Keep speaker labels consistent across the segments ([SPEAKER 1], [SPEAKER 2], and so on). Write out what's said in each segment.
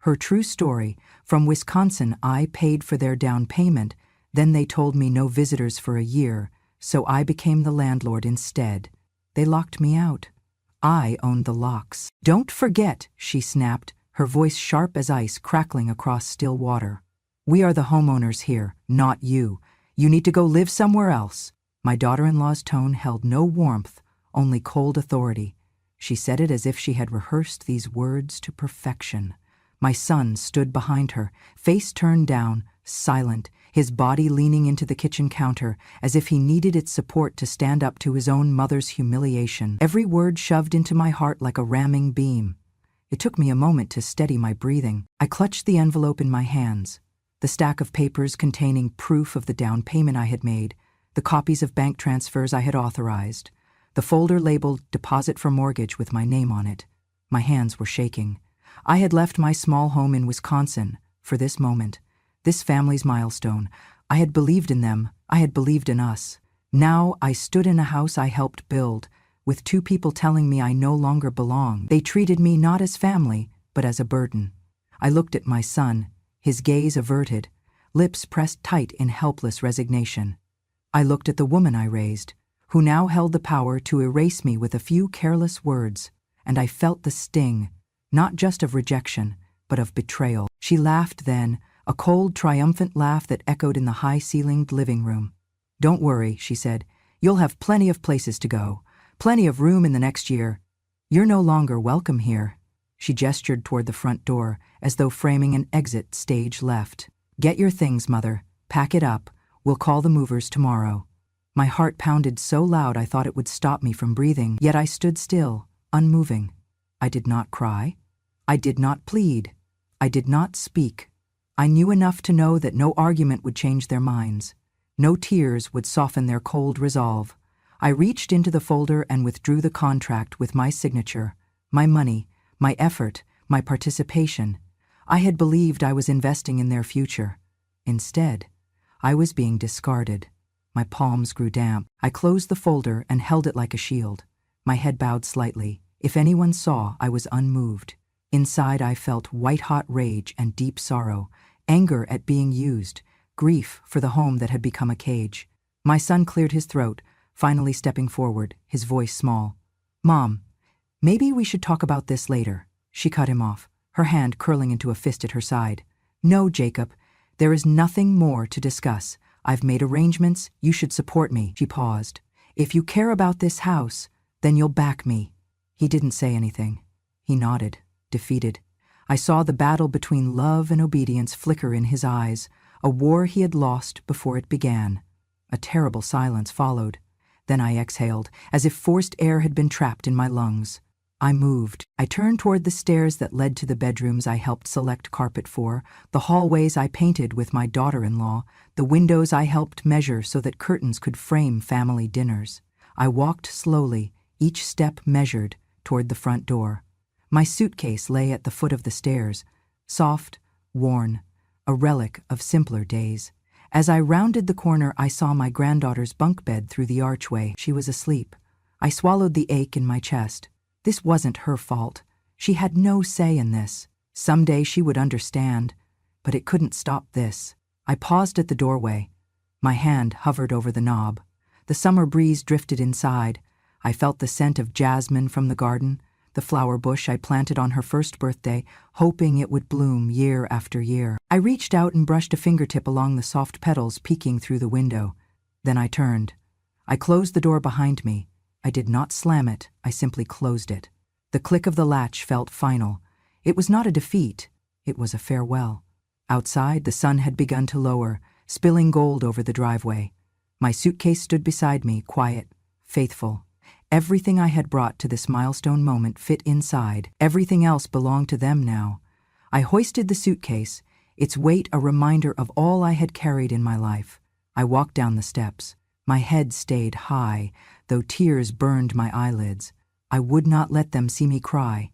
[SPEAKER 1] Her true story. From Wisconsin, I paid for their down payment, then they told me no visitors for a year, so I became the landlord instead. They locked me out. I owned the locks. Don't forget, she snapped, her voice sharp as ice crackling across still water. We are the homeowners here, not you. You need to go live somewhere else. My daughter-in-law's tone held no warmth, only cold authority. She said it as if she had rehearsed these words to perfection. My son stood behind her, face turned down, silent, his body leaning into the kitchen counter as if he needed its support to stand up to his own mother's humiliation. Every word shoved into my heart like a ramming beam. It took me a moment to steady my breathing. I clutched the envelope in my hands. The stack of papers containing proof of the down payment I had made, the copies of bank transfers I had authorized, the folder labeled Deposit for Mortgage with my name on it. My hands were shaking. I had left my small home in Wisconsin for this moment, this family's milestone. I had believed in them. I had believed in us. Now I stood in a house I helped build, with two people telling me I no longer belonged. They treated me not as family, but as a burden. I looked at my son, his gaze averted, lips pressed tight in helpless resignation. I looked at the woman I raised, who now held the power to erase me with a few careless words, and I felt the sting, not just of rejection, but of betrayal. She laughed then, a cold, triumphant laugh that echoed in the high-ceilinged living room. Don't worry, she said. You'll have plenty of places to go, plenty of room in the next year. You're no longer welcome here. She gestured toward the front door, as though framing an exit stage left. Get your things, Mother. Pack it up. We'll call the movers tomorrow. My heart pounded so loud I thought it would stop me from breathing, yet I stood still, unmoving. I did not cry. I did not plead. I did not speak. I knew enough to know that no argument would change their minds. No tears would soften their cold resolve. I reached into the folder and withdrew the contract with my signature, my money, my effort, my participation. I had believed I was investing in their future. Instead, I was being discarded. My palms grew damp. I closed the folder and held it like a shield. My head bowed slightly. If anyone saw, I was unmoved. Inside I felt white-hot rage and deep sorrow, anger at being used, grief for the home that had become a cage. My son cleared his throat, finally stepping forward, his voice small. Mom, maybe we should talk about this later. She cut him off, her hand curling into a fist at her side. No, Jacob, there is nothing more to discuss. I've made arrangements, you should support me. She paused. If you care about this house, then you'll back me. He didn't say anything. He nodded, defeated. I saw the battle between love and obedience flicker in his eyes, a war he had lost before it began. A terrible silence followed. Then I exhaled, as if forced air had been trapped in my lungs. I moved. I turned toward the stairs that led to the bedrooms I helped select carpet for, the hallways I painted with my daughter-in-law, the windows I helped measure so that curtains could frame family dinners. I walked slowly, each step measured, toward the front door. My suitcase lay at the foot of the stairs, soft, worn, a relic of simpler days. As I rounded the corner, I saw my granddaughter's bunk bed through the archway. She was asleep. I swallowed the ache in my chest. This wasn't her fault. She had no say in this. Someday she would understand, but it couldn't stop this. I paused at the doorway. My hand hovered over the knob. The summer breeze drifted inside. I felt the scent of jasmine from the garden, the flower bush I planted on her first birthday, hoping it would bloom year after year. I reached out and brushed a fingertip along the soft petals peeking through the window. Then I turned. I closed the door behind me. I did not slam it, I simply closed it. The click of the latch felt final. It was not a defeat, it was a farewell. Outside, the sun had begun to lower, spilling gold over the driveway. My suitcase stood beside me, quiet, faithful. Everything I had brought to this milestone moment fit inside. Everything else belonged to them now. I hoisted the suitcase, its weight a reminder of all I had carried in my life. I walked down the steps. My head stayed high, though tears burned my eyelids. I would not let them see me cry.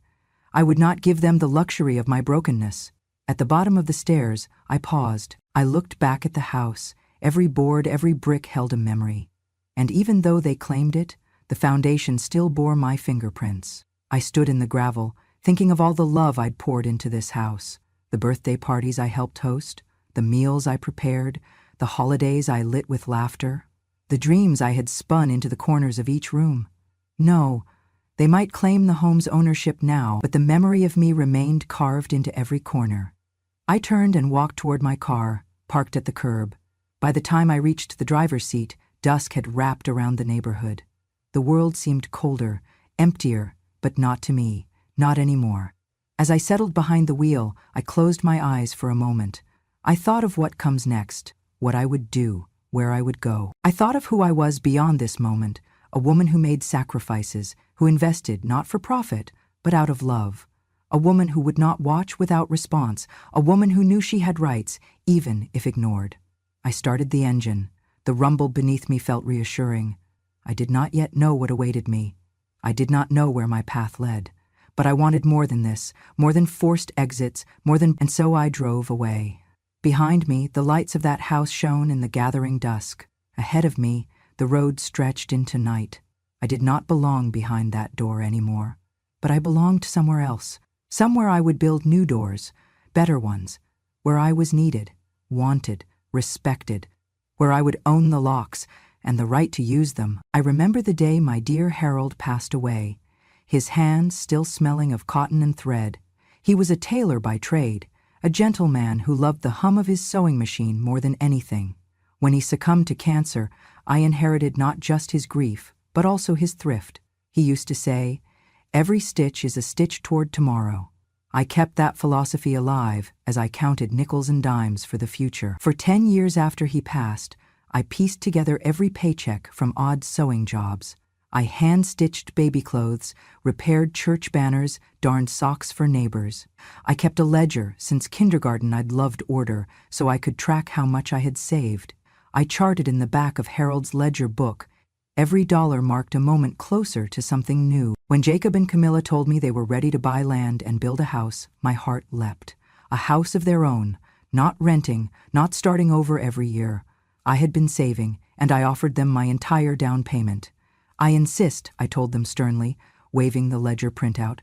[SPEAKER 1] I would not give them the luxury of my brokenness. At the bottom of the stairs, I paused. I looked back at the house. Every board, every brick held a memory. And even though they claimed it, the foundation still bore my fingerprints. I stood in the gravel, thinking of all the love I'd poured into this house. The birthday parties I helped host, the meals I prepared, the holidays I lit with laughter, the dreams I had spun into the corners of each room. No, they might claim the home's ownership now, but the memory of me remained carved into every corner. I turned and walked toward my car, parked at the curb. By the time I reached the driver's seat, dusk had wrapped around the neighborhood. The world seemed colder, emptier, but not to me, not anymore. As I settled behind the wheel, I closed my eyes for a moment. I thought of what comes next, what I would do, where I would go. I thought of who I was beyond this moment, a woman who made sacrifices, who invested not for profit, but out of love. A woman who would not watch without response, a woman who knew she had rights, even if ignored. I started the engine. The rumble beneath me felt reassuring. I did not yet know what awaited me. I did not know where my path led. But I wanted more than this, more than forced exits, and so I drove away. Behind me, the lights of that house shone in the gathering dusk. Ahead of me, the road stretched into night. I did not belong behind that door anymore, but I belonged somewhere else, somewhere I would build new doors, better ones, where I was needed, wanted, respected, where I would own the locks and the right to use them. I remember the day my dear Harold passed away, his hands still smelling of cotton and thread. He was a tailor by trade, a gentleman who loved the hum of his sewing machine more than anything. When he succumbed to cancer, I inherited not just his grief, but also his thrift. He used to say, "Every stitch is a stitch toward tomorrow." I kept that philosophy alive as I counted nickels and dimes for the future. For 10 years after he passed, I pieced together every paycheck from odd sewing jobs. I hand-stitched baby clothes, repaired church banners, darned socks for neighbors. I kept a ledger. Since kindergarten I'd loved order, so I could track how much I had saved. I charted in the back of Harold's ledger book. Every dollar marked a moment closer to something new. When Jacob and Camilla told me they were ready to buy land and build a house, my heart leapt. A house of their own, not renting, not starting over every year. I had been saving, and I offered them my entire down payment. "I insist," I told them sternly, waving the ledger printout.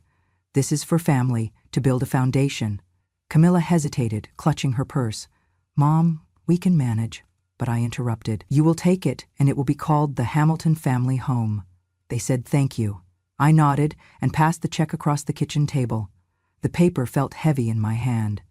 [SPEAKER 1] "This is for family, to build a foundation." Camilla hesitated, clutching her purse. "Mom, we can manage." But I interrupted. "You will take it, and it will be called the Hamilton Family Home." They said thank you. I nodded and passed the check across the kitchen table. The paper felt heavy in my hand.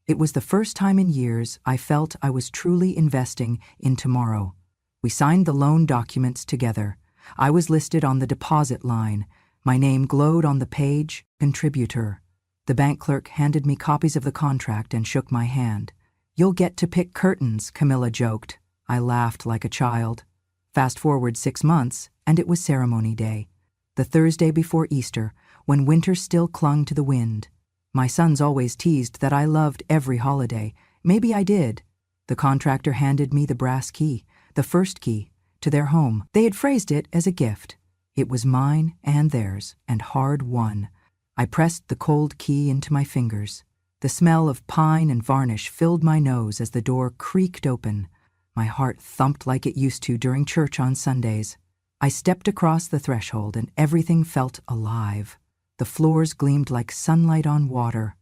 [SPEAKER 1] It was the first time in years I felt I was truly investing in tomorrow. We signed the loan documents together. I was listed on the deposit line. My name glowed on the page, contributor. The bank clerk handed me copies of the contract and shook my hand. "You'll get to pick curtains," Camilla joked. I laughed like a child. Fast forward 6 months, and it was ceremony day. The Thursday before Easter, when winter still clung to the wind. My sons always teased that I loved every holiday. Maybe I did. The contractor handed me the brass key, the first key, to their home. They had phrased it as a gift. It was mine and theirs, and hard-won. I pressed the cold key into my fingers. The smell of pine and varnish filled my nose as the door creaked open. My heart thumped like it used to during church on Sundays. I stepped across the threshold and everything felt alive. The floors gleamed like sunlight on water.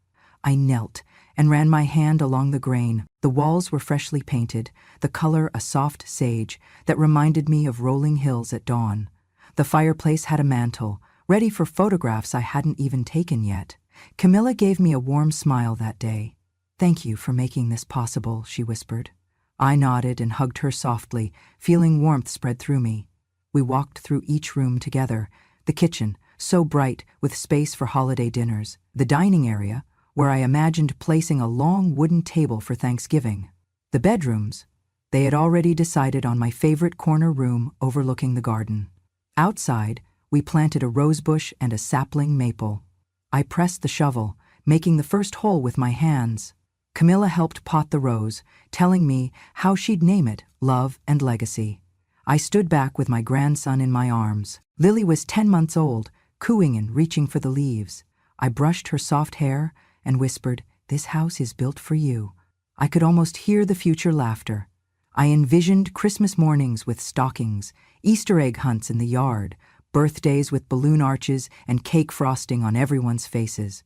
[SPEAKER 1] I knelt and ran my hand along the grain. The walls were freshly painted, the color a soft sage that reminded me of rolling hills at dawn. The fireplace had a mantel, ready for photographs I hadn't even taken yet. Camilla gave me a warm smile that day. "Thank you for making this possible," she whispered. I nodded and hugged her softly, feeling warmth spread through me. We walked through each room together. The kitchen, so bright, with space for holiday dinners. The dining area, where I imagined placing a long wooden table for Thanksgiving. The bedrooms. They had already decided on my favorite corner room overlooking the garden. Outside, we planted a rosebush and a sapling maple. I pressed the shovel, making the first hole with my hands. Camilla helped pot the rose, telling me how she'd name it, Love and Legacy. I stood back with my grandson in my arms. Lily was 10 months old, cooing and reaching for the leaves. I brushed her soft hair and whispered, "This house is built for you." I could almost hear the future laughter. I envisioned Christmas mornings with stockings, Easter egg hunts in the yard, birthdays with balloon arches and cake frosting on everyone's faces.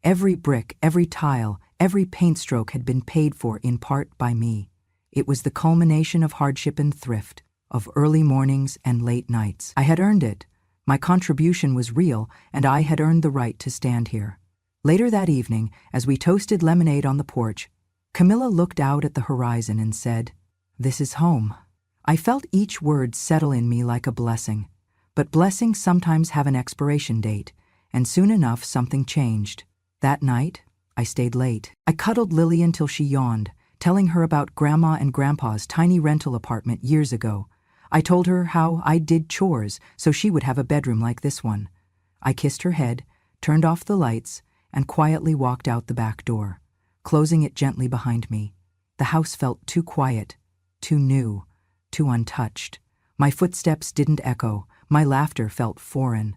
[SPEAKER 1] Every brick, every tile, Every paint stroke had been paid for in part by me. It was the culmination of hardship and thrift, of early mornings and late nights. I had earned it. My contribution was real, and I had earned the right to stand here. Later that evening, as we toasted lemonade on the porch, Camilla looked out at the horizon and said, "This is home." I felt each word settle in me like a blessing. But blessings sometimes have an expiration date, and soon enough something changed. That night, I stayed late. I cuddled Lily until she yawned, telling her about Grandma and Grandpa's tiny rental apartment years ago. I told her how I did chores so she would have a bedroom like this one. I kissed her head, turned off the lights, and quietly walked out the back door, closing it gently behind me. The house felt too quiet, too new, too untouched. My footsteps didn't echo. My laughter felt foreign.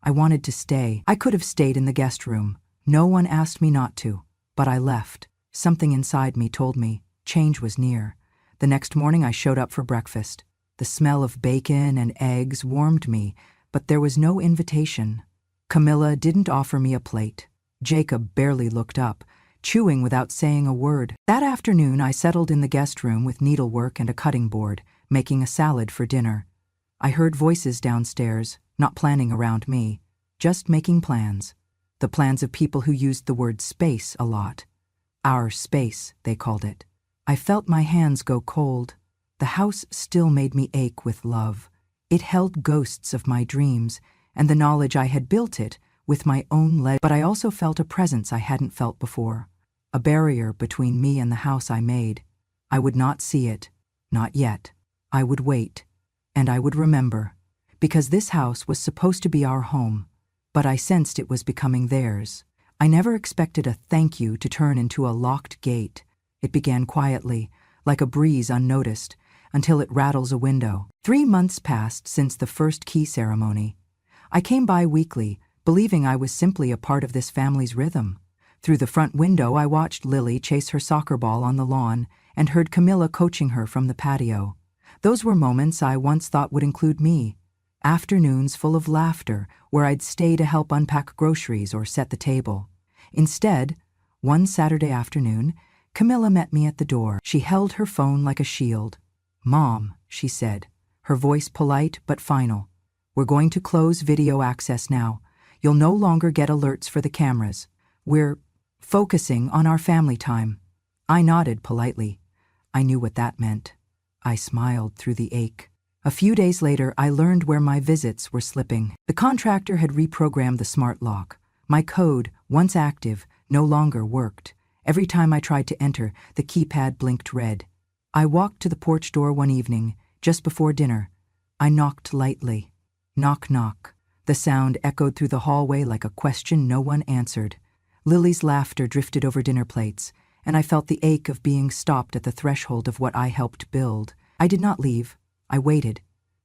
[SPEAKER 1] I wanted to stay. I could have stayed in the guest room. No one asked me not to, but I left. Something inside me told me change was near. The next morning I showed up for breakfast. The smell of bacon and eggs warmed me, but there was no invitation. Camilla didn't offer me a plate. Jacob barely looked up, chewing without saying a word. That afternoon I settled in the guest room with needlework and a cutting board, making a salad for dinner. I heard voices downstairs, not planning around me, just making plans. The plans of people who used the word space a lot. Our space, they called it. I felt my hands go cold. The house still made me ache with love. It held ghosts of my dreams, and the knowledge I had built it with my own legs. But I also felt a presence I hadn't felt before, a barrier between me and the house I made. I would not see it, not yet. I would wait, and I would remember, because this house was supposed to be our home, but I sensed it was becoming theirs. I never expected a thank you to turn into a locked gate. It began quietly, like a breeze unnoticed, until it rattles a window. 3 months passed since the first key ceremony. I came by weekly, believing I was simply a part of this family's rhythm. Through the front window I watched Lily chase her soccer ball on the lawn and heard Camilla coaching her from the patio. Those were moments I once thought would include me. Afternoons full of laughter where I'd stay to help unpack groceries or set the table. Instead, one Saturday afternoon, Camilla met me at the door. She held her phone like a shield. "Mom," she said, her voice polite but final. "We're going to close video access now. You'll no longer get alerts for the cameras. We're focusing on our family time." I nodded politely. I knew what that meant. I smiled through the ache. A few days later, I learned where my visits were slipping. The contractor had reprogrammed the smart lock. My code, once active, no longer worked. Every time I tried to enter, the keypad blinked red. I walked to the porch door one evening, just before dinner. I knocked lightly. Knock, knock. The sound echoed through the hallway like a question no one answered. Lily's laughter drifted over dinner plates, and I felt the ache of being stopped at the threshold of what I helped build. I did not leave. I waited.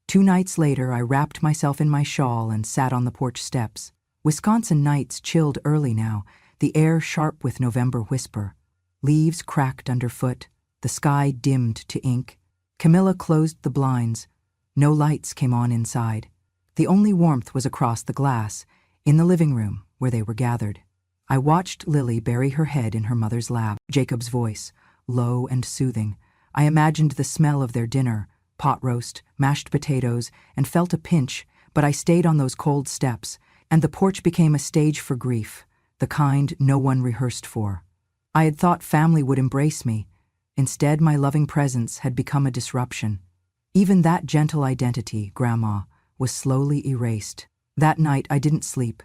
[SPEAKER 1] 2 nights later, I wrapped myself in my shawl and sat on the porch steps. Wisconsin nights chilled early now, the air sharp with November whisper. Leaves cracked underfoot. The sky dimmed to ink. Camilla closed the blinds. No lights came on inside. The only warmth was across the glass, in the living room where they were gathered. I watched Lily bury her head in her mother's lap. Jacob's voice, low and soothing. I imagined the smell of their dinner, pot roast, mashed potatoes, and felt a pinch, but I stayed on those cold steps, and the porch became a stage for grief, the kind no one rehearsed for. I had thought family would embrace me. Instead, my loving presence had become a disruption. Even that gentle identity, Grandma, was slowly erased. That night I didn't sleep.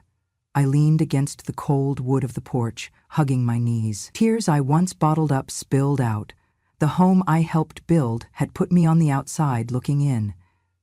[SPEAKER 1] I leaned against the cold wood of the porch, hugging my knees. Tears I once bottled up spilled out. The home I helped build had put me on the outside looking in,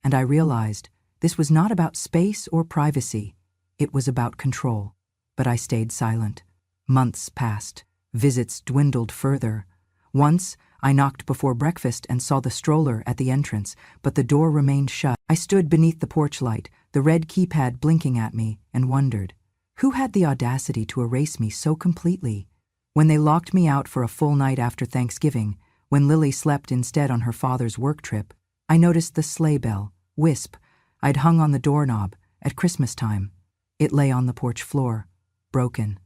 [SPEAKER 1] and I realized this was not about space or privacy. It was about control. But I stayed silent. Months passed. Visits dwindled further. Once, I knocked before breakfast and saw the stroller at the entrance, but the door remained shut. I stood beneath the porch light, the red keypad blinking at me, and wondered, who had the audacity to erase me so completely? When they locked me out for a full night after Thanksgiving, when Lily slept instead on her father's work trip, I noticed the sleigh bell, Wisp, I'd hung on the doorknob at Christmas time. It lay on the porch floor, broken.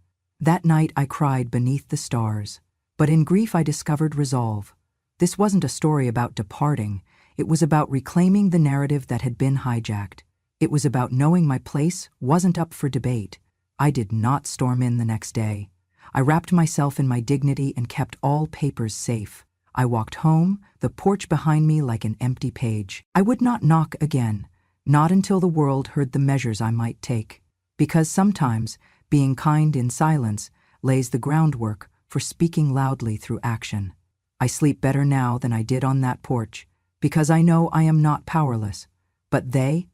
[SPEAKER 1] That night I cried beneath the stars. But in grief I discovered resolve. This wasn't a story about departing. It was about reclaiming the narrative that had been hijacked. It was about knowing my place wasn't up for debate. I did not storm in the next day. I wrapped myself in my dignity and kept all papers safe. I walked home, the porch behind me like an empty page. I would not knock again, not until the world heard the measures I might take. Because sometimes, being kind in silence lays the groundwork for speaking loudly through action. I sleep better now than I did on that porch, because I know I am not powerless. But they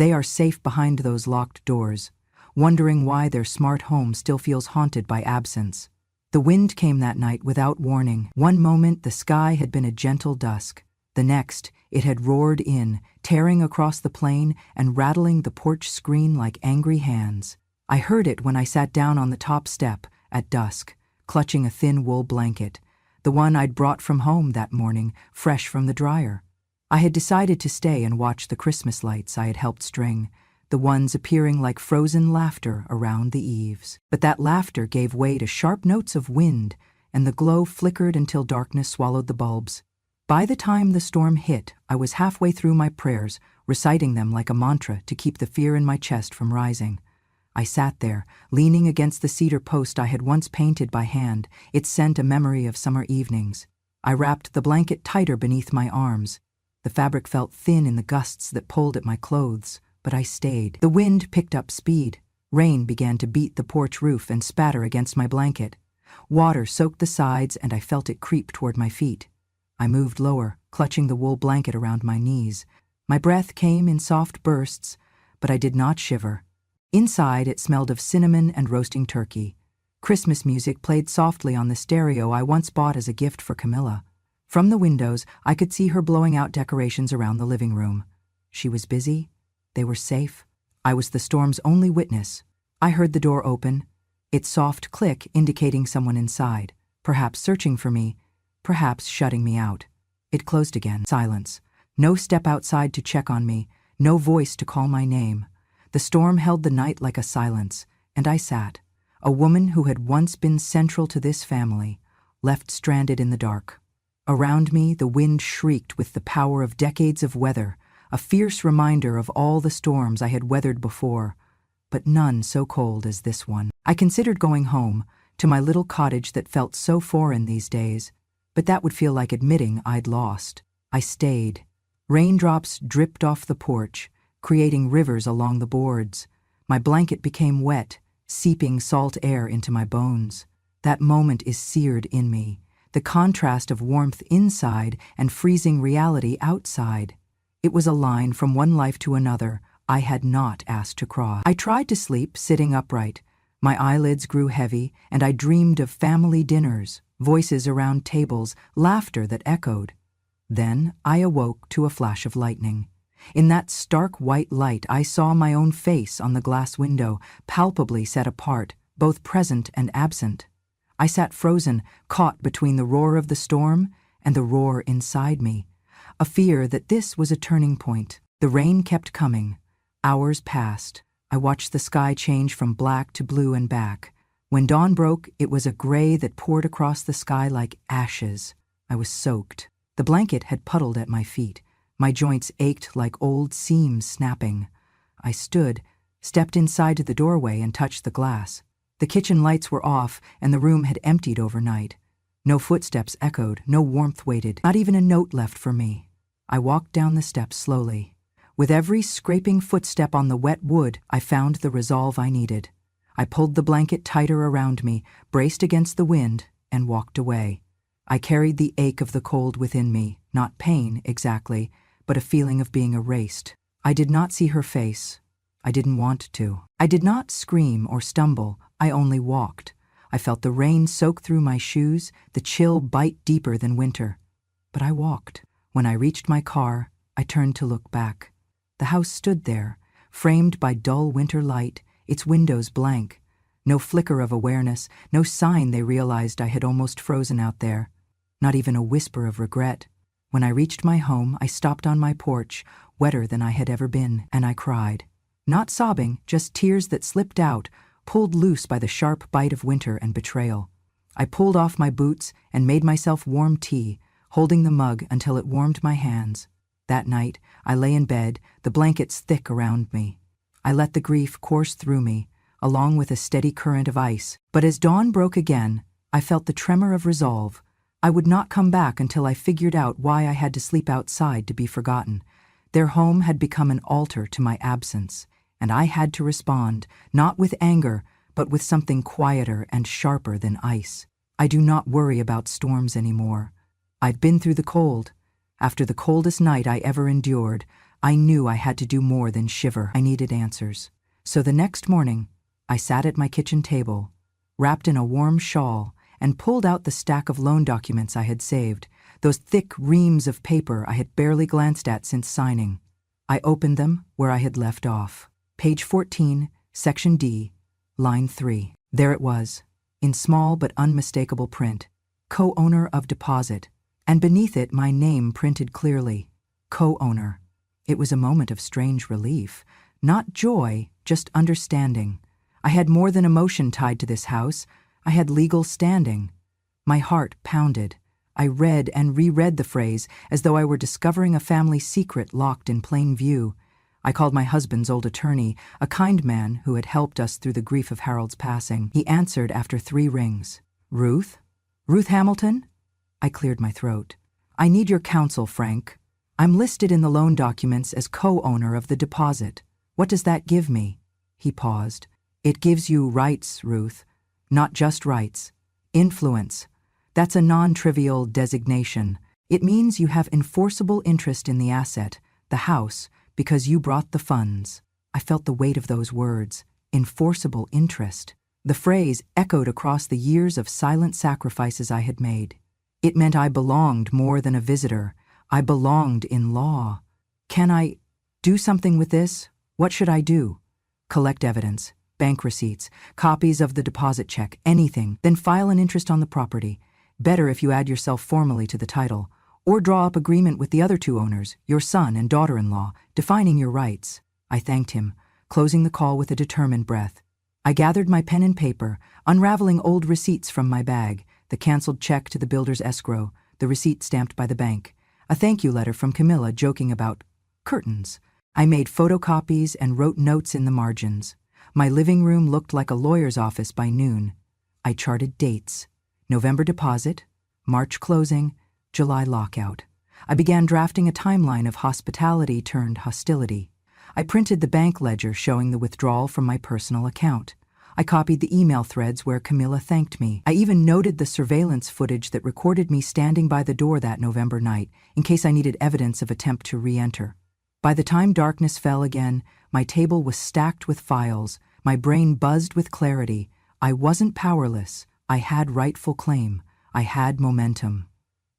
[SPEAKER 1] are safe behind those locked doors, wondering why their smart home still feels haunted by absence. The wind came that night without warning. One moment the sky had been a gentle dusk. The next, it had roared in, tearing across the plain and rattling the porch screen like angry hands. I heard it when I sat down on the top step at dusk, clutching a thin wool blanket, the one I'd brought from home that morning, fresh from the dryer. I had decided to stay and watch the Christmas lights I had helped string, the ones appearing like frozen laughter around the eaves. But that laughter gave way to sharp notes of wind, and the glow flickered until darkness swallowed the bulbs. By the time the storm hit, I was halfway through my prayers, reciting them like a mantra to keep the fear in my chest from rising. I sat there, leaning against the cedar post I had once painted by hand, its scent a memory of summer evenings. I wrapped the blanket tighter beneath my arms. The fabric felt thin in the gusts that pulled at my clothes, but I stayed. The wind picked up speed. Rain began to beat the porch roof and spatter against my blanket. Water soaked the sides and I felt it creep toward my feet. I moved lower, clutching the wool blanket around my knees. My breath came in soft bursts, but I did not shiver. Inside, it smelled of cinnamon and roasting turkey. Christmas music played softly on the stereo I once bought as a gift for Camilla. From the windows, I could see her blowing out decorations around the living room. She was busy. They were safe. I was the storm's only witness. I heard the door open, its soft click indicating someone inside, perhaps searching for me, perhaps shutting me out. It closed again. Silence. No step outside to check on me, no voice to call my name. The storm held the night like a silence, and I sat, a woman who had once been central to this family, left stranded in the dark. Around me, the wind shrieked with the power of decades of weather, a fierce reminder of all the storms I had weathered before, but none so cold as this one. I considered going home, to my little cottage that felt so foreign these days, but that would feel like admitting I'd lost. I stayed. Raindrops dripped off the porch, creating rivers along the boards. My blanket became wet, seeping salt air into my bones. That moment is seared in me, the contrast of warmth inside and freezing reality outside. It was a line from one life to another I had not asked to cross. I tried to sleep, sitting upright. My eyelids grew heavy, and I dreamed of family dinners, voices around tables, laughter that echoed. Then I awoke to a flash of lightning. In that stark white light, I saw my own face on the glass window, palpably set apart, both present and absent. I sat frozen, caught between the roar of the storm and the roar inside me, a fear that this was a turning point. The rain kept coming. Hours passed. I watched the sky change from black to blue and back. When dawn broke, it was a gray that poured across the sky like ashes. I was soaked. The blanket had puddled at my feet. My joints ached like old seams snapping. I stood, stepped inside to the doorway and touched the glass. The kitchen lights were off and the room had emptied overnight. No footsteps echoed, no warmth waited, not even a note left for me. I walked down the steps slowly. With every scraping footstep on the wet wood, I found the resolve I needed. I pulled the blanket tighter around me, braced against the wind, and walked away. I carried the ache of the cold within me, not pain exactly, but a feeling of being erased. I did not see her face. I didn't want to. I did not scream or stumble. I only walked. I felt the rain soak through my shoes, the chill bite deeper than winter. But I walked. When I reached my car, I turned to look back. The house stood there, framed by dull winter light, its windows blank. No flicker of awareness, no sign they realized I had almost frozen out there. Not even a whisper of regret. When I reached my home, I stopped on my porch, wetter than I had ever been, and I cried. Not sobbing, just tears that slipped out, pulled loose by the sharp bite of winter and betrayal. I pulled off my boots and made myself warm tea, holding the mug until it warmed my hands. That night, I lay in bed, the blankets thick around me. I let the grief course through me, along with a steady current of ice. But as dawn broke again, I felt the tremor of resolve. I would not come back until I figured out why I had to sleep outside to be forgotten. Their home had become an altar to my absence, and I had to respond, not with anger, but with something quieter and sharper than ice. I do not worry about storms anymore. I've been through the cold. After the coldest night I ever endured, I knew I had to do more than shiver. I needed answers. So the next morning, I sat at my kitchen table, wrapped in a warm shawl, and pulled out the stack of loan documents I had saved, those thick reams of paper I had barely glanced at since signing. I opened them where I had left off. Page 14, Section D, Line 3. There it was, in small but unmistakable print, co-owner of deposit, and beneath it my name printed clearly, co-owner. It was a moment of strange relief, not joy, just understanding. I had more than emotion tied to this house. I had legal standing. My heart pounded. I read and reread the phrase as though I were discovering a family secret locked in plain view. I called my husband's old attorney, a kind man who had helped us through the grief of Harold's passing. He answered after 3 rings. Ruth? Ruth Hamilton? I cleared my throat. I need your counsel, Frank. I'm listed in the loan documents as co-owner of the deposit. What does that give me? He paused. It gives you rights, Ruth. Not just rights. Influence. That's a non-trivial designation. It means you have enforceable interest in the asset, the house, because you brought the funds. I felt the weight of those words. Enforceable interest. The phrase echoed across the years of silent sacrifices I had made. It meant I belonged more than a visitor. I belonged in law. Can I do something with this? What should I do? Collect evidence, bank receipts, copies of the deposit check, anything, then file an interest on the property. Better if you add yourself formally to the title, or draw up agreement with the other 2 owners, your son and daughter-in-law, defining your rights. I thanked him, closing the call with a determined breath. I gathered my pen and paper, unraveling old receipts from my bag, the canceled check to the builder's escrow, the receipt stamped by the bank, a thank you letter from Camilla joking about curtains. I made photocopies and wrote notes in the margins. My living room looked like a lawyer's office by noon. I charted dates. November deposit, March closing, July lockout. I began drafting a timeline of hospitality turned hostility. I printed the bank ledger showing the withdrawal from my personal account. I copied the email threads where Camilla thanked me. I even noted the surveillance footage that recorded me standing by the door that November night, in case I needed evidence of attempt to re-enter. By the time darkness fell again, my table was stacked with files, my brain buzzed with clarity. I wasn't powerless. I had rightful claim. I had momentum.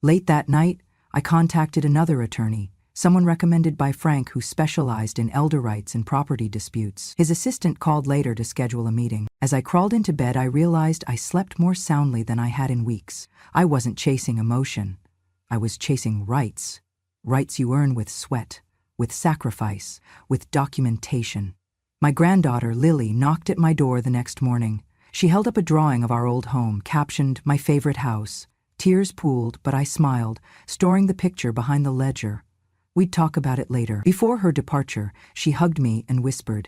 [SPEAKER 1] Late that night, I contacted another attorney, someone recommended by Frank who specialized in elder rights and property disputes. His assistant called later to schedule a meeting. As I crawled into bed, I realized I slept more soundly than I had in weeks. I wasn't chasing emotion. I was chasing rights. Rights you earn with sweat, with sacrifice, with documentation. My granddaughter, Lily, knocked at my door the next morning. She held up a drawing of our old home, captioned, "My favorite house." Tears pooled, but I smiled, storing the picture behind the ledger. We'd talk about it later. Before her departure, she hugged me and whispered,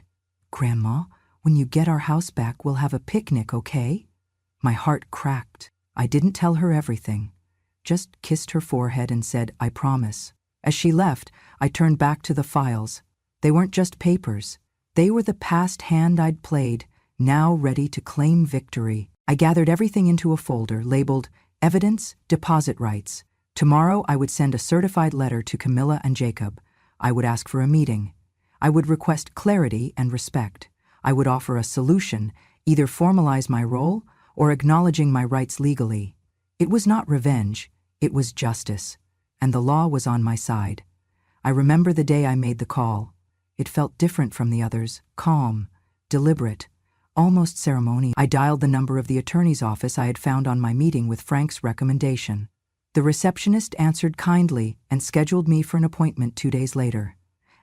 [SPEAKER 1] "Grandma, when you get our house back, we'll have a picnic, okay?" My heart cracked. I didn't tell her everything. Just kissed her forehead and said, "I promise." As she left, I turned back to the files. They weren't just papers. They were the past hand I'd played, now ready to claim victory. I gathered everything into a folder labeled Evidence, Deposit Rights. Tomorrow I would send a certified letter to Camilla and Jacob. I would ask for a meeting. I would request clarity and respect. I would offer a solution, either formalize my role or acknowledging my rights legally. It was not revenge, it was justice, and the law was on my side. I remember the day I made the call. It felt different from the others, calm, deliberate, almost ceremonial. I dialed the number of the attorney's office I had found on my meeting with Frank's recommendation. The receptionist answered kindly and scheduled me for an appointment 2 days later.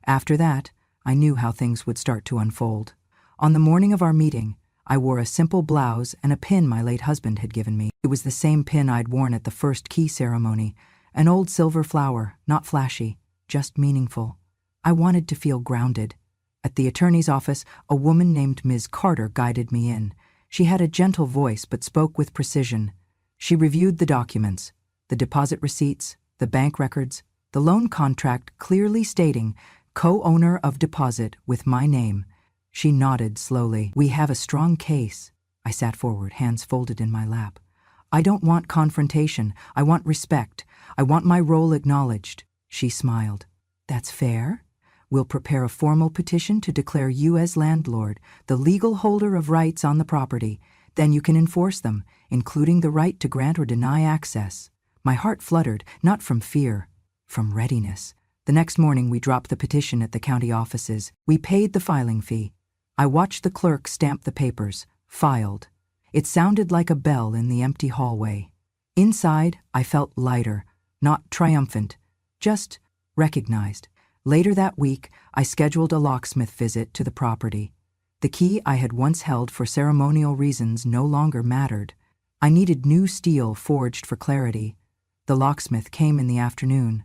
[SPEAKER 1] After that, I knew how things would start to unfold. On the morning of our meeting, I wore a simple blouse and a pin my late husband had given me. It was the same pin I'd worn at the first key ceremony, an old silver flower, not flashy, just meaningful. I wanted to feel grounded. At the attorney's office, a woman named Ms. Carter guided me in. She had a gentle voice but spoke with precision. She reviewed the documents, the deposit receipts, the bank records, the loan contract clearly stating co-owner of deposit with my name. She nodded slowly. "We have a strong case." I sat forward, hands folded in my lap. "I don't want confrontation. I want respect. I want my role acknowledged." She smiled. "That's fair. We'll prepare a formal petition to declare you as landlord, the legal holder of rights on the property. Then you can enforce them, including the right to grant or deny access." My heart fluttered, not from fear, from readiness. The next morning we dropped the petition at the county offices. We paid the filing fee. I watched the clerk stamp the papers, filed. It sounded like a bell in the empty hallway. Inside, I felt lighter, not triumphant, just recognized. Later that week, I scheduled a locksmith visit to the property. The key I had once held for ceremonial reasons no longer mattered. I needed new steel forged for clarity. The locksmith came in the afternoon,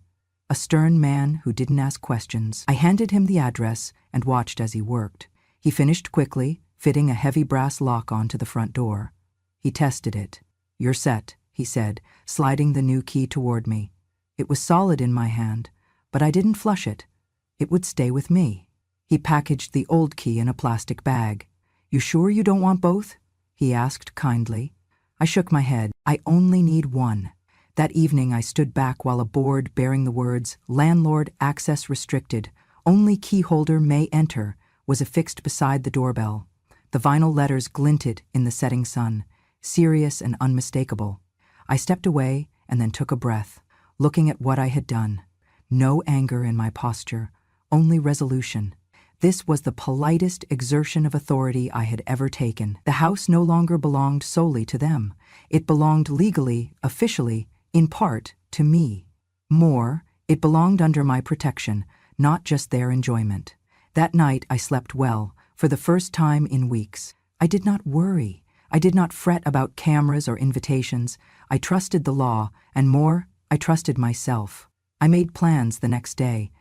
[SPEAKER 1] a stern man who didn't ask questions. I handed him the address and watched as he worked. He finished quickly, fitting a heavy brass lock onto the front door. He tested it. "You're set," he said, sliding the new key toward me. It was solid in my hand, but I didn't flush it. It would stay with me. He packaged the old key in a plastic bag. "You sure you don't want both?" he asked kindly. I shook my head. "I only need one." That evening I stood back while a board bearing the words, "Landlord Access Restricted, Only Key Holder May Enter," was affixed beside the doorbell. The vinyl letters glinted in the setting sun, serious and unmistakable. I stepped away and then took a breath, looking at what I had done. No anger in my posture, only resolution. This was the politest exertion of authority I had ever taken. The house no longer belonged solely to them. It belonged legally, officially, in part, to me. More, it belonged under my protection, not just their enjoyment. That night I slept well, for the first time in weeks. I did not worry. I did not fret about cameras or invitations. I trusted the law, and more, I trusted myself. I made plans the next day.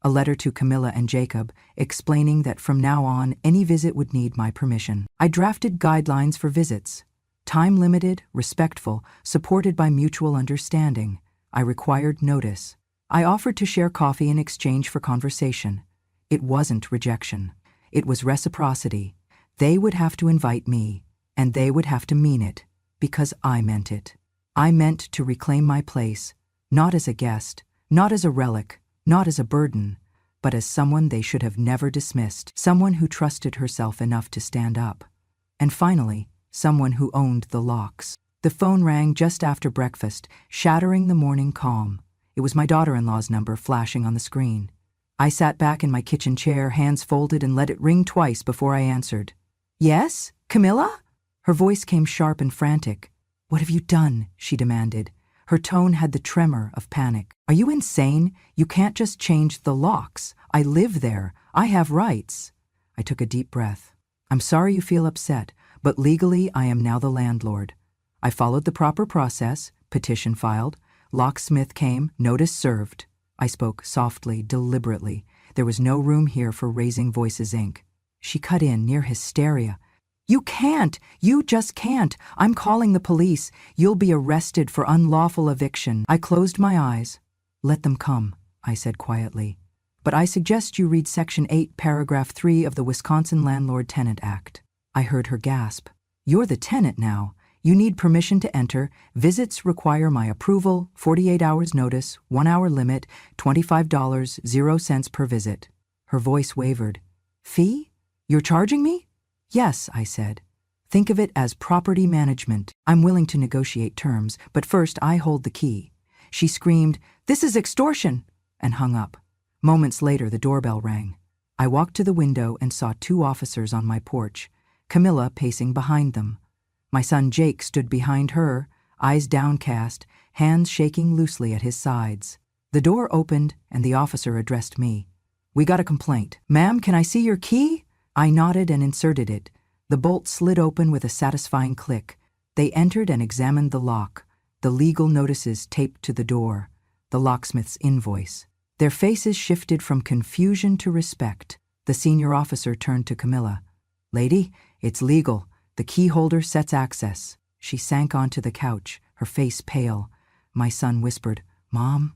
[SPEAKER 1] A letter to Camilla and Jacob, explaining that from now on any visit would need my permission. I drafted guidelines for visits. Time-limited, respectful, supported by mutual understanding. I required notice. I offered to share coffee in exchange for conversation. It wasn't rejection. It was reciprocity. They would have to invite me, and they would have to mean it, because I meant it. I meant to reclaim my place, not as a guest, not as a relic, not as a burden, but as someone they should have never dismissed, someone who trusted herself enough to stand up. And finally, someone who owned the locks. The phone rang just after breakfast, shattering the morning calm. It was my daughter-in-law's number flashing on the screen. I sat back in my kitchen chair, hands folded, and let it ring twice before I answered. "Yes, Camilla?" Her voice came sharp and frantic. "What have you done?" she demanded. Her tone had the tremor of panic. "Are you insane? You can't just change the locks. I live there. I have rights." I took a deep breath. "I'm sorry you feel upset, but legally I am now the landlord. I followed the proper process, petition filed, locksmith came, notice served." I spoke softly, deliberately. There was no room here for raising voices, Inc. She cut in, near hysteria. "You can't! You just can't! I'm calling the police. You'll be arrested for unlawful eviction." I closed my eyes. "Let them come," I said quietly. "But I suggest you read Section 8, Paragraph 3 of the Wisconsin Landlord-Tenant Act." I heard her gasp. "You're the tenant now. You need permission to enter. Visits require my approval, 48 hours notice, 1 hour limit, $25, 0 cents per visit." Her voice wavered. "Fee? You're charging me?" "Yes," I said. "Think of it as property management. I'm willing to negotiate terms, but first I hold the key." She screamed, "This is extortion!" and hung up. Moments later, the doorbell rang. I walked to the window and saw 2 officers on my porch, Camilla pacing behind them. My son Jake stood behind her, eyes downcast, hands shaking loosely at his sides. The door opened and the officer addressed me. "We got a complaint." "Ma'am, can I see your key?" I nodded and inserted it. The bolt slid open with a satisfying click. They entered and examined the lock, the legal notices taped to the door, the locksmith's invoice. Their faces shifted from confusion to respect. The senior officer turned to Camilla. "Lady, it's legal. The key holder sets access." She sank onto the couch, her face pale. My son whispered, "Mom?"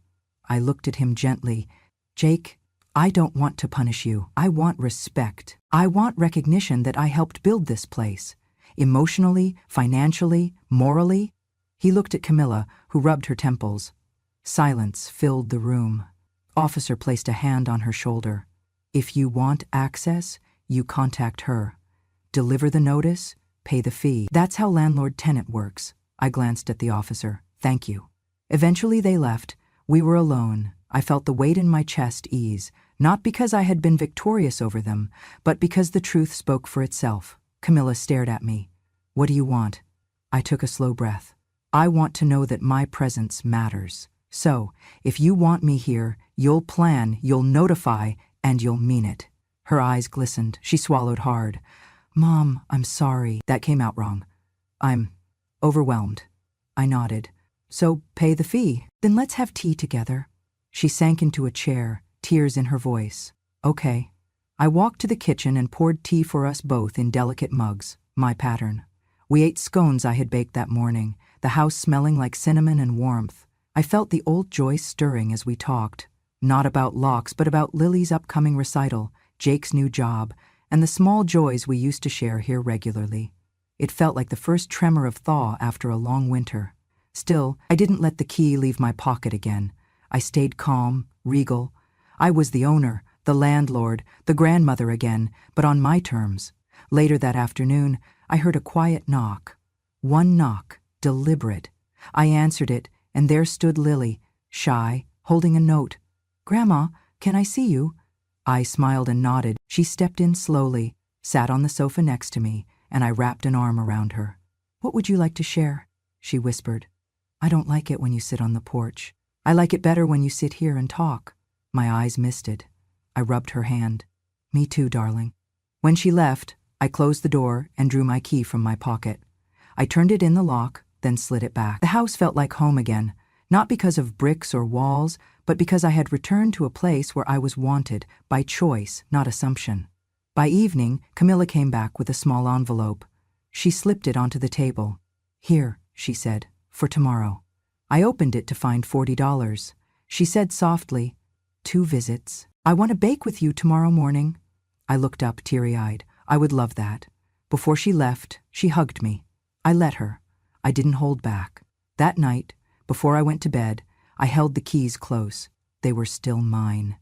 [SPEAKER 1] I looked at him gently. "Jake, I don't want to punish you. I want respect. I want recognition that I helped build this place. Emotionally, financially, morally." He looked at Camilla, who rubbed her temples. Silence filled the room. Officer placed a hand on her shoulder. "If you want access, you contact her. Deliver the notice, pay the fee. That's how landlord-tenant works." I glanced at the officer. "Thank you." Eventually they left. We were alone. I felt the weight in my chest ease, not because I had been victorious over them, but because the truth spoke for itself. Camilla stared at me. "What do you want?" I took a slow breath. "I want to know that my presence matters. So, if you want me here, you'll plan, you'll notify, and you'll mean it." Her eyes glistened. She swallowed hard. "Mom, I'm sorry. That came out wrong. I'm overwhelmed." I nodded. "So, pay the fee. Then let's have tea together." She sank into a chair, tears in her voice. "Okay." I walked to the kitchen and poured tea for us both in delicate mugs, my pattern. We ate scones I had baked that morning, the house smelling like cinnamon and warmth. I felt the old joy stirring as we talked, not about locks, but about Lily's upcoming recital, Jake's new job, and the small joys we used to share here regularly. It felt like the first tremor of thaw after a long winter. Still, I didn't let the key leave my pocket again. I stayed calm, regal. I was the owner, the landlord, the grandmother again, but on my terms. Later that afternoon, I heard a quiet knock. One knock, deliberate. I answered it, and there stood Lily, shy, holding a note. "Grandma, can I see you?" I smiled and nodded. She stepped in slowly, sat on the sofa next to me, and I wrapped an arm around her. "What would you like to share?" she whispered. "I don't like it when you sit on the porch. I like it better when you sit here and talk." My eyes misted. I rubbed her hand. "Me too, darling." When she left, I closed the door and drew my key from my pocket. I turned it in the lock, then slid it back. The house felt like home again, not because of bricks or walls, but because I had returned to a place where I was wanted, by choice, not assumption. By evening, Camilla came back with a small envelope. She slipped it onto the table. "Here," she said, "for tomorrow." I opened it to find $40. She said softly, "2 visits. I want to bake with you tomorrow morning." I looked up teary-eyed. I would love that. Before she left, she hugged me. I let her. I didn't hold back. That night, before I went to bed, I held the keys close. They were still mine.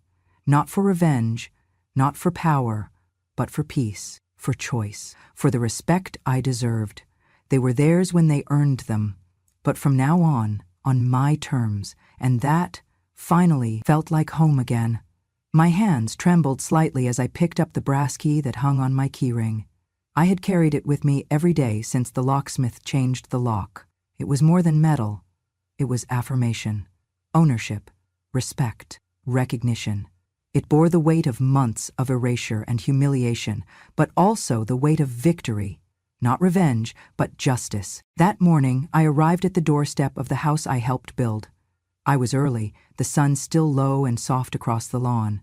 [SPEAKER 1] Not for revenge, not for power, but for peace, for choice, for the respect I deserved. They were theirs when they earned them. But from now on my terms, and that, finally, felt like home again. My hands trembled slightly as I picked up the brass key that hung on my keyring. I had carried it with me every day since the locksmith changed the lock. It was more than metal. It was affirmation, ownership, respect, recognition. It bore the weight of months of erasure and humiliation, but also the weight of victory. Not revenge, but justice. That morning, I arrived at the doorstep of the house I helped build. I was early, the sun still low and soft across the lawn.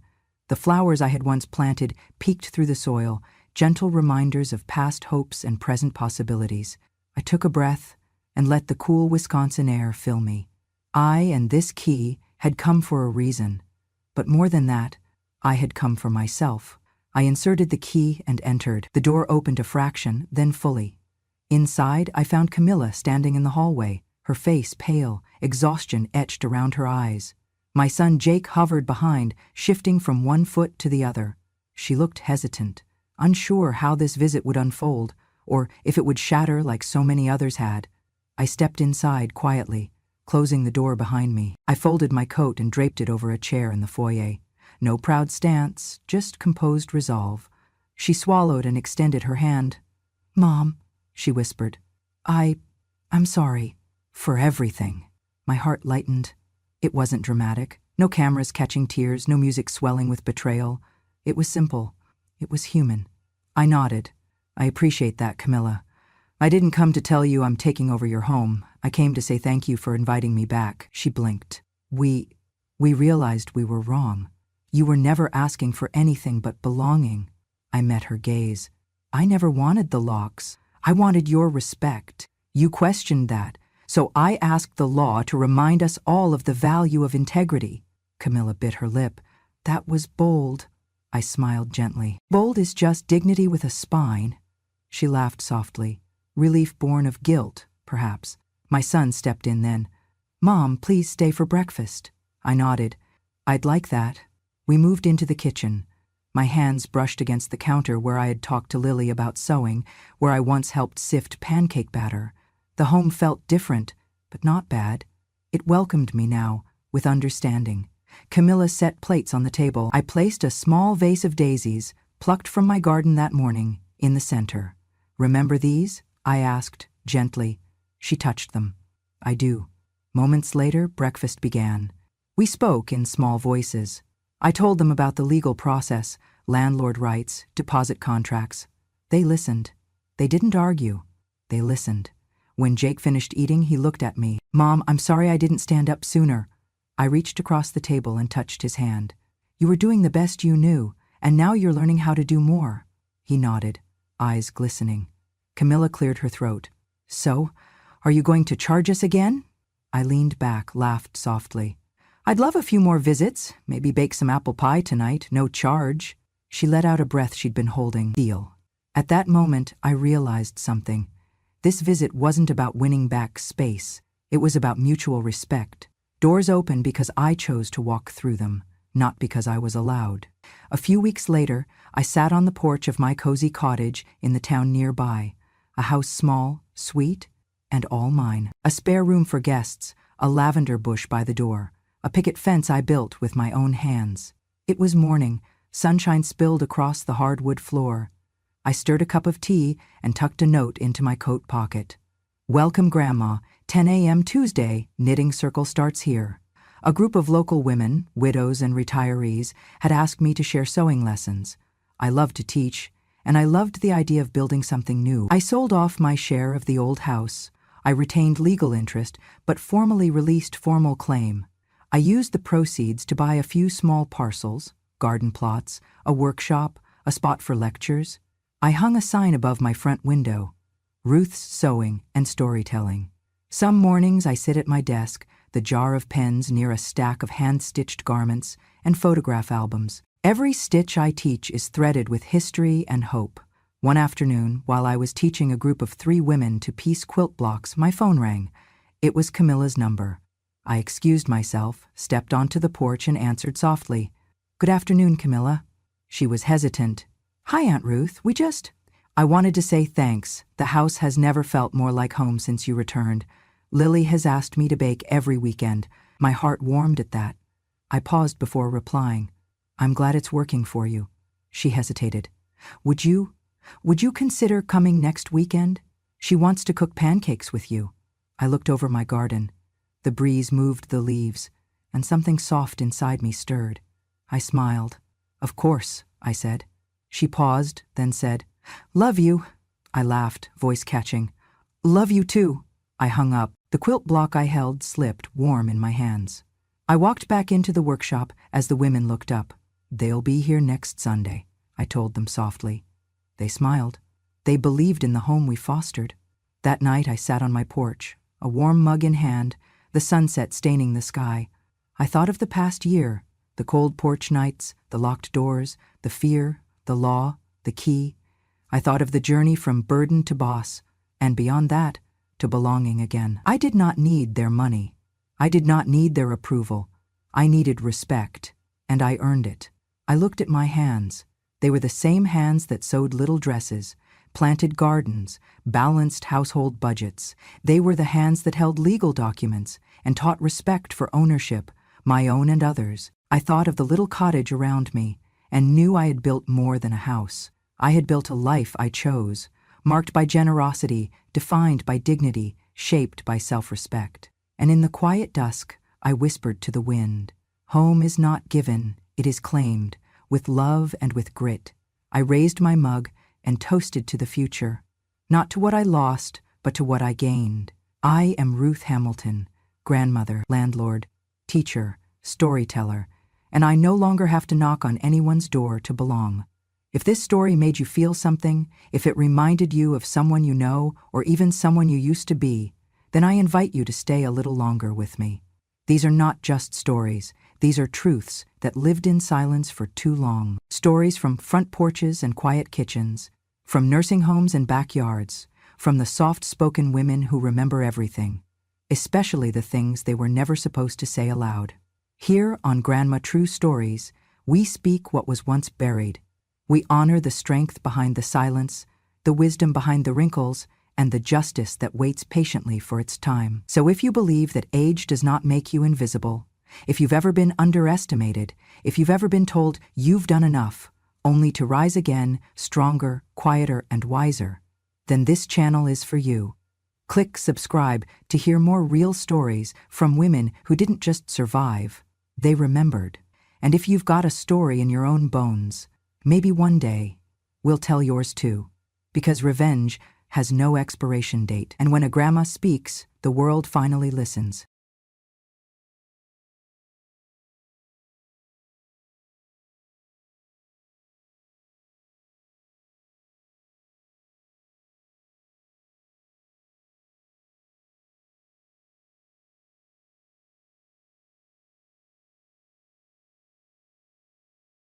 [SPEAKER 1] The flowers I had once planted peeked through the soil, gentle reminders of past hopes and present possibilities. I took a breath and let the cool Wisconsin air fill me. I and this key had come for a reason. But more than that, I had come for myself. I inserted the key and entered. The door opened a fraction, then fully. Inside, I found Camilla standing in the hallway, her face pale, exhaustion etched around her eyes. My son Jake hovered behind, shifting from one foot to the other. She looked hesitant, unsure how this visit would unfold, or if it would shatter like so many others had. I stepped inside quietly, closing the door behind me. I folded my coat and draped it over a chair in the foyer. No proud stance, just composed resolve. She swallowed and extended her hand. "Mom," she whispered, I'm sorry. For everything." My heart lightened. It wasn't dramatic. No cameras catching tears, no music swelling with betrayal. It was simple. It was human. I nodded. I appreciate that, Camilla. I didn't come to tell you I'm taking over your home. I came to say thank you for inviting me back. She blinked. We realized we were wrong. You were never asking for anything but belonging. I met her gaze. I never wanted the locks. I wanted your respect. You questioned that, so I asked the law to remind us all of the value of integrity. Camilla bit her lip. That was bold. I smiled gently. Bold is just dignity with a spine. She laughed softly. Relief born of guilt, perhaps. My son stepped in then. Mom, please stay for breakfast. I nodded. I'd like that. We moved into the kitchen. My hands brushed against the counter where I had talked to Lily about sewing, where I once helped sift pancake batter. The home felt different, but not bad. It welcomed me now, with understanding. Camilla set plates on the table. I placed a small vase of daisies, plucked from my garden that morning, in the center. Remember these? I asked, gently. She touched them. I do. Moments later, breakfast began. We spoke in small voices. I told them about the legal process, landlord rights, deposit contracts. They listened. They didn't argue. They listened. When Jake finished eating, he looked at me. Mom, I'm sorry I didn't stand up sooner. I reached across the table and touched his hand. You were doing the best you knew, and now you're learning how to do more. He nodded, eyes glistening. Camilla cleared her throat. So, are you going to charge us again? I leaned back, laughed softly. I'd love a few more visits, maybe bake some apple pie tonight, no charge. She let out a breath she'd been holding. Deal. At that moment, I realized something. This visit wasn't about winning back space. It was about mutual respect. Doors opened because I chose to walk through them, not because I was allowed. A few weeks later, I sat on the porch of my cozy cottage in the town nearby, a house small, sweet, and all mine. A spare room for guests, a lavender bush by the door, a picket fence I built with my own hands. It was morning, sunshine spilled across the hardwood floor. I stirred a cup of tea and tucked a note into my coat pocket. Welcome, Grandma. 10 a.m. Tuesday, knitting circle starts here. A group of local women, widows and retirees, had asked me to share sewing lessons. I loved to teach, and I loved the idea of building something new. I sold off my share of the old house. I retained legal interest, but formally released formal claim. I used the proceeds to buy a few small parcels, garden plots, a workshop, a spot for lectures. I hung a sign above my front window, Ruth's Sewing and Storytelling. Some mornings I sit at my desk, the jar of pens near a stack of hand-stitched garments and photograph albums. Every stitch I teach is threaded with history and hope. One afternoon, while I was teaching a group of 3 women to piece quilt blocks, my phone rang. It was Camilla's number. I excused myself, stepped onto the porch and answered softly. Good afternoon, Camilla. She was hesitant. Hi, Aunt Ruth. I wanted to say thanks. The house has never felt more like home since you returned. Lily has asked me to bake every weekend. My heart warmed at that. I paused before replying. I'm glad it's working for you. She hesitated. Would you consider coming next weekend? She wants to cook pancakes with you. I looked over my garden. The breeze moved the leaves, and something soft inside me stirred. I smiled. Of course, I said. She paused, then said, Love you. I laughed, voice catching. Love you too. I hung up. The quilt block I held slipped, warm in my hands. I walked back into the workshop as the women looked up. They'll be here next Sunday, I told them softly. They smiled. They believed in the home we fostered. That night I sat on my porch, a warm mug in hand, the sunset staining the sky. I thought of the past year, the cold porch nights, the locked doors, the fear, the law, the key. I thought of the journey from burden to boss, and beyond that, to belonging again. I did not need their money. I did not need their approval. I needed respect, and I earned it. I looked at my hands. They were the same hands that sewed little dresses, planted gardens, balanced household budgets. They were the hands that held legal documents and taught respect for ownership, my own and others. I thought of the little cottage around me and knew I had built more than a house. I had built a life I chose, marked by generosity, defined by dignity, shaped by self-respect. And in the quiet dusk, I whispered to the wind, home is not given, it is claimed, with love and with grit. I raised my mug, and toasted to the future. Not to what I lost, but to what I gained. I am Ruth Hamilton, grandmother, landlord, teacher, storyteller, and I no longer have to knock on anyone's door to belong. If this story made you feel something, if it reminded you of someone you know or even someone you used to be, then I invite you to stay a little longer with me. These are not just stories. These are truths that lived in silence for too long. Stories from front porches and quiet kitchens, from nursing homes and backyards, from the soft-spoken women who remember everything, especially the things they were never supposed to say aloud. Here on Grandma True Stories, we speak what was once buried. We honor the strength behind the silence, the wisdom behind the wrinkles, and the justice that waits patiently for its time. So if you believe that age does not make you invisible, if you've ever been underestimated, if you've ever been told you've done enough, only to rise again, stronger, quieter, and wiser, then this channel is for you. Click subscribe to hear more real stories from women who didn't just survive, they remembered. And if you've got a story in your own bones, maybe one day we'll tell yours too. Because revenge has no expiration date, and when a grandma speaks, the world finally listens.